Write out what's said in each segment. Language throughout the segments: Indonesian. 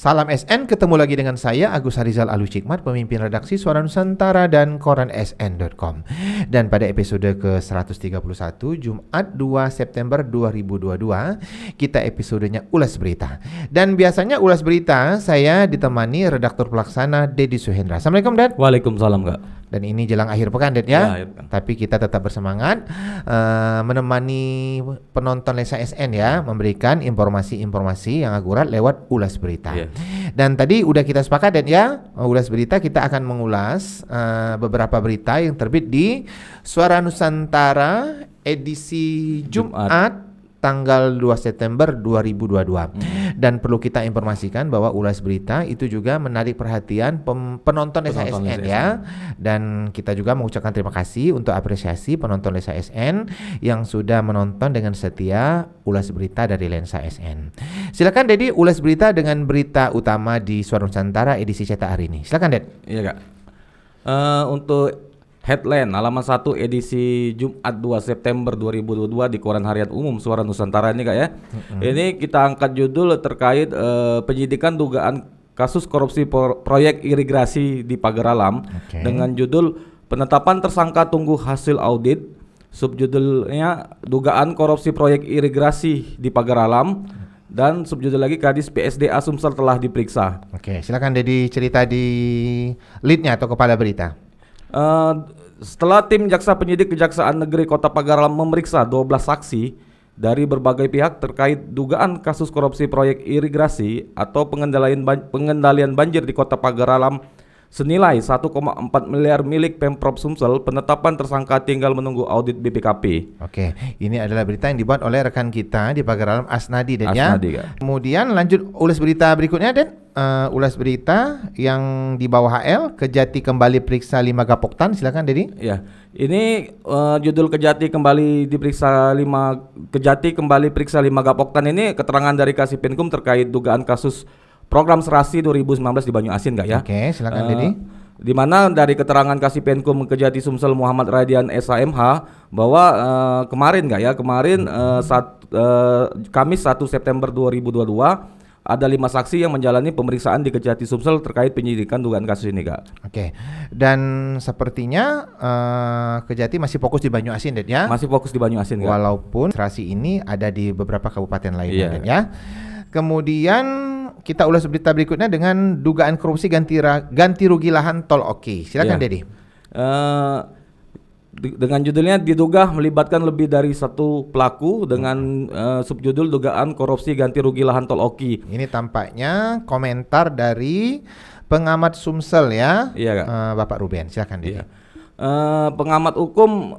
Salam SN, ketemu lagi dengan saya Agus Harizal Alucikmat, pemimpin redaksi Suara Nusantara dan koran sn.com. Dan pada episode ke-131 Jumat 2 September 2022, kita episodenya Ulas Berita. Dan biasanya Ulas Berita saya ditemani redaktur pelaksana Dedi Suhendra. Assalamualaikum, Ded. Waalaikumsalam, Kak. Dan ini jelang akhir pekan, Ded, ya. akhir pekan. Tapi kita tetap bersemangat menemani penonton Lensa SN ya, memberikan informasi-informasi yang akurat lewat Ulas Berita. Dan tadi udah kita sepakat, Dan, ya, Ulas Berita kita akan mengulas beberapa berita yang terbit di Suara Nusantara edisi Jumat tanggal 2 September 2022. Dan perlu kita informasikan bahwa Ulas Berita itu juga menarik perhatian penonton Lensa SN ya. Dan kita juga mengucapkan terima kasih untuk apresiasi penonton Lensa SN yang sudah menonton dengan setia Ulas Berita dari Lensa SN. Silakan, Dedi, ulas berita dengan berita utama di Suara Nusantara edisi cetak hari ini. Silakan, Ded. Iya, Kak. Untuk headline halaman 1 edisi Jumat 2 September 2022 di Koran Harian Umum Suara Nusantara ini, Kak, ya. Ini kita angkat judul terkait penyidikan dugaan kasus korupsi proyek irigasi di Pagar Alam dengan judul penetapan tersangka tunggu hasil audit. Subjudulnya dugaan korupsi proyek irigasi di Pagar Alam. Dan subjudul lagi Kadis PSDA Sumsel telah diperiksa. Oke, silakan Dedi cerita di leadnya atau kepala berita. Setelah tim jaksa penyidik Kejaksaan Negeri Kota Pagar Alam memeriksa 12 saksi dari berbagai pihak terkait dugaan kasus korupsi proyek irigasi atau pengendalian banjir di Kota Pagar Alam senilai 1,4 miliar milik Pemprov Sumsel, penetapan tersangka tinggal menunggu audit BPKP. Oke, ini adalah berita yang dibuat oleh rekan kita di Pagar Alam, Asnadi, Dan, ya. Kemudian lanjut ulas berita berikutnya, Dan. Ulas berita yang di bawah HL, Kejati kembali periksa 5 Gapoktan. Silakan, Dedi. Ya, ini judul Kejati kembali periksa 5 Gapoktan ini keterangan dari Kasipenkum terkait dugaan kasus program serasi 2019 di Banyu Asin, Kak, ya. Oke, silakan, Dedi. Di mana dari keterangan Kasipenkum Kejati Sumsel Muhammad Radian SAMH bahwa kemarin Kamis 1 September 2022 ada 5 saksi yang menjalani pemeriksaan di Kejati Sumsel terkait penyidikan dugaan kasus ini, Kak. Oke. Dan sepertinya Kejati masih fokus di Banyu Asin, Den, ya. Masih fokus di Banyu Asin, Kak. Walaupun serasi ini ada di beberapa kabupaten lainnya, Den, ya. Kemudian kita ulas berita berikutnya dengan dugaan korupsi ganti rugi lahan tol Oki. Silakan, Dedi. Dengan judulnya diduga melibatkan lebih dari satu pelaku dengan subjudul dugaan korupsi ganti rugi lahan tol Oki. Ini tampaknya komentar dari pengamat Sumsel, ya. Iya, Kak. Bapak Ruben. Silakan, Dedi. Pengamat hukum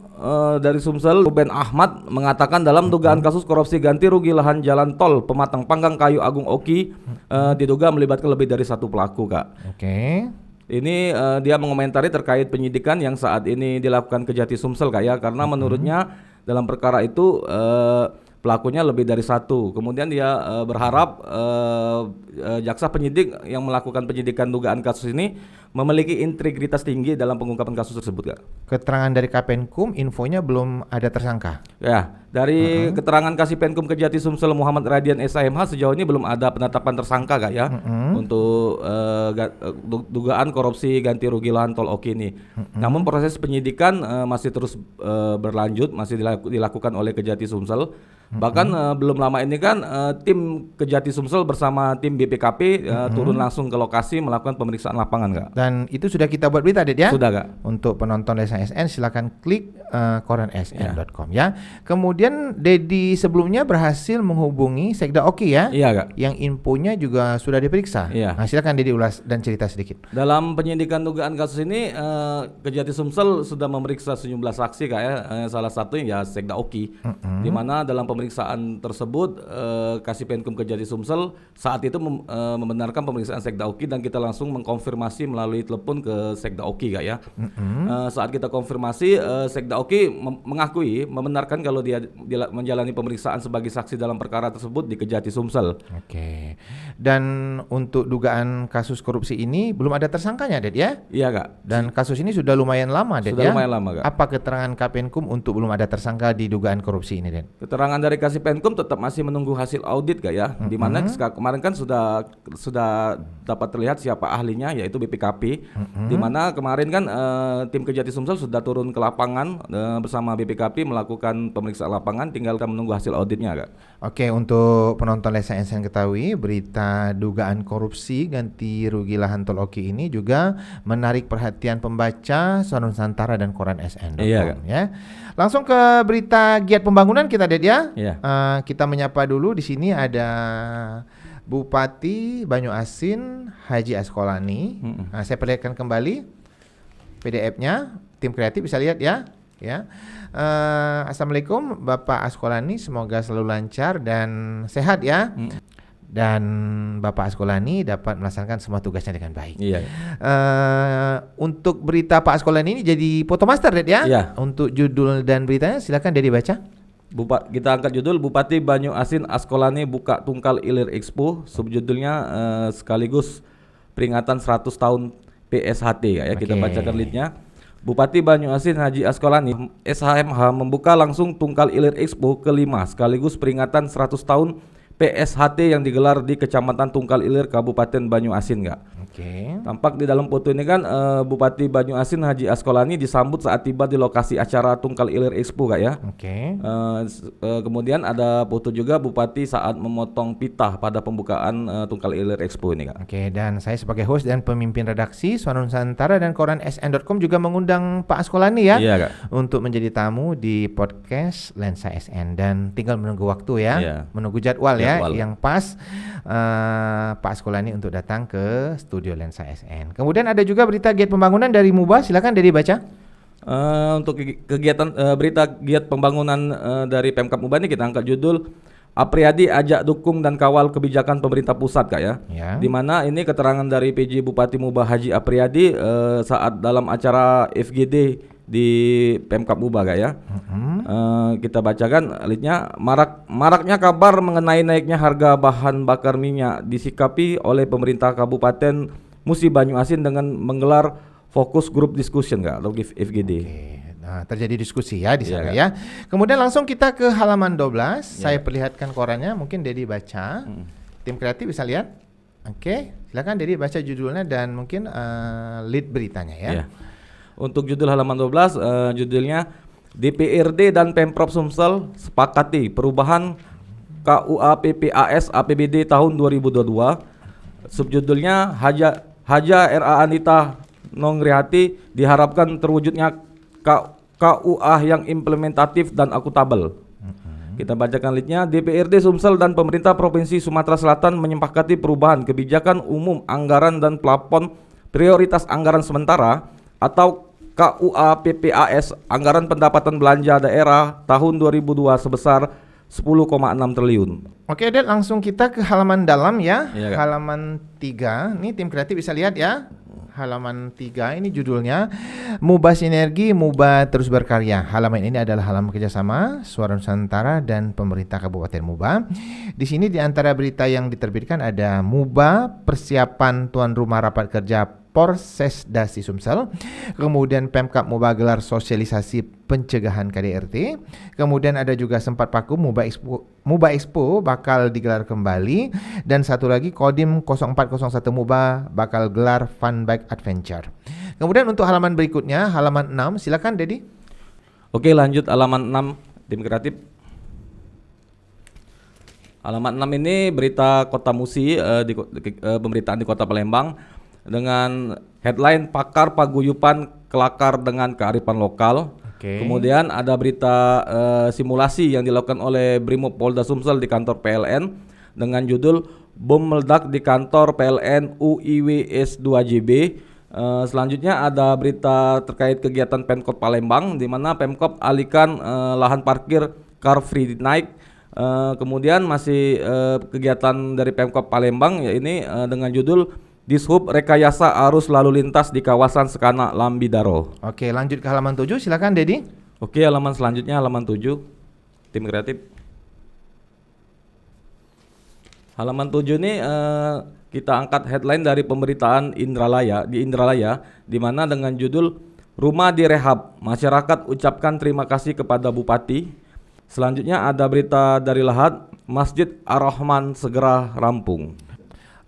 dari Sumsel, Ruben Ahmad, mengatakan dalam dugaan kasus korupsi ganti rugi lahan jalan tol Pematang Panggang Kayu Agung Oki diduga melibatkan lebih dari satu pelaku, Kak. Oke. Ini dia mengomentari terkait penyidikan yang saat ini dilakukan Kejati Sumsel, Kak, ya, karena menurutnya dalam perkara itu pelakunya lebih dari satu. Kemudian dia berharap jaksa penyidik yang melakukan penyidikan dugaan kasus ini memiliki integritas tinggi dalam pengungkapan kasus tersebut, Kak. Keterangan dari Kapenkum, infonya belum ada tersangka. Ya, dari keterangan Kasipenkum Kejati Sumsel Muhammad Radian SAMH sejauh ini belum ada penetapan tersangka, Kak, ya, untuk dugaan korupsi ganti rugi lahan tol Oki ini. Namun proses penyidikan masih terus berlanjut, masih dilakukan oleh Kejati Sumsel. Bahkan belum lama ini kan tim Kejati Sumsel bersama tim BPKP turun langsung ke lokasi melakukan pemeriksaan lapangan, Kak. Dan itu sudah kita buat berita, Ded, ya. Sudah, Kak. Untuk penonton Lensa SN silakan klik koran sn.com, ya. Kemudian Dedi sebelumnya berhasil menghubungi Sekda Oki, ya. Iya, Kak. Yang infonya juga sudah diperiksa. Iya. Nah, silakan Dedi ulas dan cerita sedikit. Dalam penyidikan dugaan kasus ini Kejati Sumsel sudah memeriksa sejumlah saksi, Kak, ya. Salah satunya ya Sekda Oki. Di mana dalam pemeriksaan tersebut Kasipenkum Kejati Sumsel saat itu membenarkan pemeriksaan Sekda Oki dan kita langsung mengkonfirmasi melalui melalui telepon ke Sekda Oki Kak ya. Saat kita konfirmasi, Sekda Oki mengakui membenarkan kalau dia menjalani pemeriksaan sebagai saksi dalam perkara tersebut di Kejati Sumsel. Oke. Dan untuk dugaan kasus korupsi ini belum ada tersangkanya, Det ya? Iya Kak. Dan kasus ini sudah lumayan lama, Det Sudah ya? lumayan lama Kak. Apa keterangan Kapenkum untuk belum ada tersangka di dugaan korupsi ini, Det? Keterangan dari Kasipenkum tetap masih menunggu hasil audit Kak ya. Di mana kemarin kan sudah dapat terlihat siapa ahlinya, yaitu BPKP. Di mana kemarin kan tim Kejati Sumsel sudah turun ke lapangan bersama BPKP melakukan pemeriksaan lapangan, tinggal kita menunggu hasil auditnya Kak. Oke, untuk penonton Lesa SN ketahui berita dugaan korupsi ganti rugi lahan tol Oki ini juga menarik perhatian pembaca Suara Nusantara dan Koran SN. Iya, Kak. Ya. Langsung ke berita giat pembangunan kita, Det ya. Iya. Kita menyapa dulu, di sini ada Bupati Banyuasin Haji Asqalani. Saya perlihatkan kembali PDF-nya, tim kreatif bisa lihat ya. Ya, Assalamualaikum Bapak Asqalani, semoga selalu lancar dan sehat ya. Dan Bapak Asqalani dapat melaksanakan semua tugasnya dengan baik. Iya. Untuk berita Pak Asqalani ini jadi fotomaster, Det ya. Iya. Untuk judul dan beritanya silakan Dedi baca. Kita angkat judul Bupati Banyuasin Asqalani buka tungkal ilir Expo, subjudulnya sekaligus peringatan 100 tahun PSHT ya. Kita bacakan leadnya. Bupati Banyuasin Haji Asqalani SHMH membuka langsung tungkal ilir Expo kelima sekaligus peringatan 100 tahun PSHT yang digelar di Kecamatan Tungkal Ilir, Kabupaten Banyuasin Kak. Oke. Tampak di dalam foto ini kan Bupati Banyuasin Haji Asqalani disambut saat tiba di lokasi acara Tungkal Ilir Expo Kak ya. Oke. Kemudian ada foto juga Bupati saat memotong pitah pada pembukaan Tungkal Ilir Expo ini Kak. Oke, dan saya sebagai host dan pemimpin redaksi Suara Nusantara dan Koran SN.com juga mengundang Pak Asqalani ya. Iya Kak. Untuk menjadi tamu di podcast Lensa SN, dan tinggal menunggu waktu ya. Iya. Menunggu jadwal ya Jadwal. yang pas Pak Asqalani untuk datang ke studio Lensa SN. Kemudian ada juga berita giat pembangunan dari MUBA, silakan Dedi baca. Untuk kegiatan berita giat pembangunan dari Pemkab MUBA ini kita angkat judul Apriyadi ajak dukung dan kawal kebijakan pemerintah pusat Kak ya. Di mana ini keterangan dari PJ Bupati MUBA Haji Apriyadi saat dalam acara FGD di Pemkab MUBA Kak ya. Kita bacakan leadnya. Maraknya kabar mengenai naiknya harga bahan bakar minyak disikapi oleh pemerintah Kabupaten Musi Banyuasin dengan menggelar fokus group discussion Kak atau FGD. Nah, terjadi diskusi ya di sana ya. Kemudian langsung kita ke halaman 12. Saya perlihatkan korannya, mungkin Dedi baca. Tim kreatif bisa lihat. Oke, silakan Dedi baca judulnya dan mungkin lead beritanya ya. Untuk judul halaman 12 judulnya DPRD dan Pemprov Sumsel sepakati perubahan KUA PPAS APBD tahun 2022. Subjudulnya Haja RA Anita Nongrihati diharapkan terwujudnya KUA yang implementatif dan akuntabel. Kita bacakan leadnya. DPRD Sumsel dan pemerintah Provinsi Sumatera Selatan menyepakati perubahan kebijakan umum anggaran dan plafon prioritas anggaran sementara atau KUA PPAS anggaran pendapatan belanja daerah tahun 2002 sebesar 10,6 triliun. Oke, Ded, langsung kita ke halaman dalam ya. Iya, Kak. Halaman 3. Ini tim kreatif bisa lihat ya. Halaman 3 ini judulnya MUBA Sinergi, MUBA Terus Berkarya. Halaman ini adalah halaman kerjasama Suara Nusantara dan pemerintah Kabupaten MUBA. Di sini di antara berita yang diterbitkan ada MUBA persiapan tuan rumah rapat kerja Porsesdasi Sumsel. Kemudian Pemkab MUBA gelar sosialisasi pencegahan KDRT. Kemudian ada juga sempat paku MUBA Expo bakal digelar kembali. Dan satu lagi Kodim 0401 MUBA bakal gelar Fun Bike Adventure. Kemudian untuk halaman berikutnya, halaman 6, silakan Dedi. Oke, lanjut halaman 6 tim kreatif. Halaman 6 ini berita Kota Musi pemberitaan di Kota Palembang dengan headline pakar paguyupan kelakar dengan kearifan lokal. Kemudian ada berita simulasi yang dilakukan oleh Brimob Polda Sumsel di kantor PLN dengan judul bom meledak di kantor PLN UIWS 2JB. Selanjutnya ada berita terkait kegiatan Pemkot Palembang di mana Pemkot alihkan lahan parkir Car Free Night. Kemudian masih kegiatan dari Pemkot Palembang ya ini dengan judul Dishub rekayasa arus lalu lintas di kawasan Sekana Lambidaro. Oke, lanjut ke halaman 7, silakan Dedi. Oke, halaman selanjutnya halaman 7. Tim kreatif. Halaman 7 ini kita angkat headline dari pemberitaan Indralaya di mana dengan judul Rumah direhab, masyarakat ucapkan terima kasih kepada Bupati. Selanjutnya ada berita dari Lahad, Masjid Ar-Rahman segera rampung.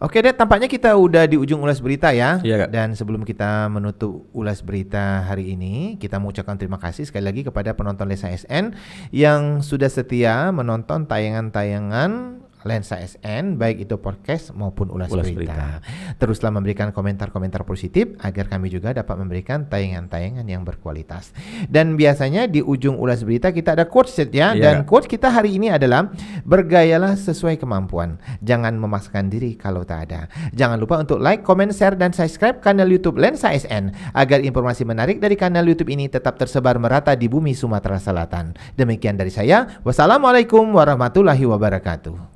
Oke deh, tampaknya kita udah di ujung ulas berita ya. Iya, Kak. Dan sebelum kita menutup ulas berita hari ini, kita mengucapkan terima kasih sekali lagi kepada penonton Lensa SN yang sudah setia menonton tayangan-tayangan Lensa SN, baik itu podcast maupun ulas berita. Teruslah memberikan komentar-komentar positif agar kami juga dapat memberikan tayangan-tayangan yang berkualitas. Dan biasanya di ujung ulas berita kita ada quotes ya. Dan quotes kita hari ini adalah bergayalah sesuai kemampuan. Jangan memaksakan diri kalau tak ada. Jangan lupa untuk like, comment, share, dan subscribe kanal YouTube Lensa SN agar informasi menarik dari kanal YouTube ini tetap tersebar merata di bumi Sumatera Selatan. Demikian dari saya. Wassalamualaikum warahmatullahi wabarakatuh.